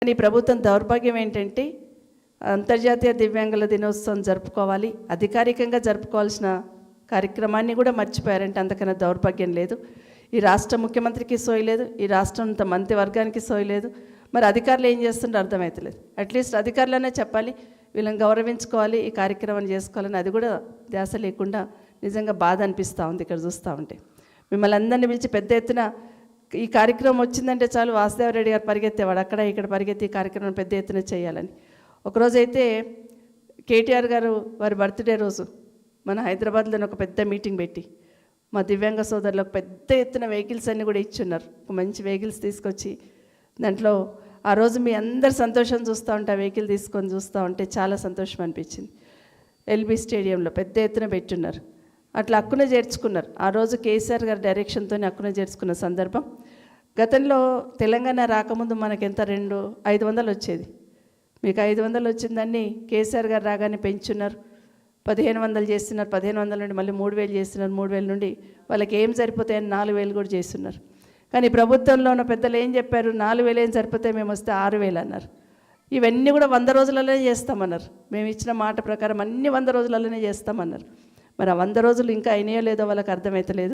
కానీ ప్రభుత్వం దౌర్భాగ్యం ఏంటంటే అంతర్జాతీయ దివ్యాంగుల దినోత్సవం జరుపుకోవాలి, అధికారికంగా జరుపుకోవాల్సిన కార్యక్రమాన్ని కూడా మర్చిపోయారంటే అంతకన్నా దౌర్భాగ్యం లేదు. ఈ రాష్ట్ర ముఖ్యమంత్రికి సోయలేదు, ఈ రాష్ట్రం అంత మంత్రివర్గానికి సోయలేదు. మరి అధికారులు ఏం చేస్తుంటారో అర్థమవుతలేదు. అట్లీస్ట్ అధికారులనే చెప్పాలి, వీళ్ళని గౌరవించుకోవాలి, ఈ కార్యక్రమాన్ని చేసుకోవాలని. అది కూడా ధ్యాస లేకుండా నిజంగా బాధ అనిపిస్తూ ఉంది ఇక్కడ చూస్తూ ఉంటే. మిమ్మల్ని అందరినీ పిలిచి పెద్ద ఎత్తున ఈ కార్యక్రమం వచ్చిందంటే చాలు వాసుదేవరెడ్డి గారు పరిగెత్తేవాడు, అక్కడ ఇక్కడ పరిగెత్తి ఈ కార్యక్రమం పెద్ద ఎత్తున చేయాలని. ఒకరోజైతే కేటీఆర్ గారు వారి బర్త్డే రోజు మన హైదరాబాద్లోనే ఒక పెద్ద మీటింగ్ పెట్టి మా దివ్యాంగ సోదరులకు పెద్ద ఎత్తున వెహికల్స్ అన్నీ కూడా ఇచ్చున్నారు. ఒక మంచి వెహికల్స్ తీసుకొచ్చి దాంట్లో ఆ రోజు మీ అందరు సంతోషం చూస్తూ ఉంటే, ఆ వెహికల్ తీసుకొని చూస్తూ ఉంటే చాలా సంతోషం అనిపించింది. ఎల్బీ స్టేడియంలో పెద్ద ఎత్తున పెట్టున్నారు. అట్లా హక్కున చేర్చుకున్నారు. ఆ రోజు కేసీఆర్ గారి డైరెక్షన్తో హక్కున చేర్చుకున్న సందర్భం. గతంలో తెలంగాణ రాకముందు మనకి ఎంత 500 వచ్చేది, మీకు 500 వచ్చిందని కేసీఆర్ గారు రాగానే పెంచున్నారు. 1500 చేస్తున్నారు, 1500 నుండి మళ్ళీ 3000 చేస్తున్నారు, 3000 నుండి వాళ్ళకి ఏం సరిపోతాయని 4000 కూడా చేస్తున్నారు. కానీ ప్రభుత్వంలో ఉన్న పెద్దలు ఏం చెప్పారు, 4000 ఏం సరిపోతాయి, మేము వస్తే 6000 అన్నారు. ఇవన్నీ కూడా 100 రోజులలోనే చేస్తామన్నారు. మేము ఇచ్చిన మాట ప్రకారం అన్ని 100 రోజులలోనే చేస్తామన్నారు. మరి ఆ 100 రోజులు ఇంకా అయినాయో లేదో వాళ్ళకి అర్థమవుతలేదు.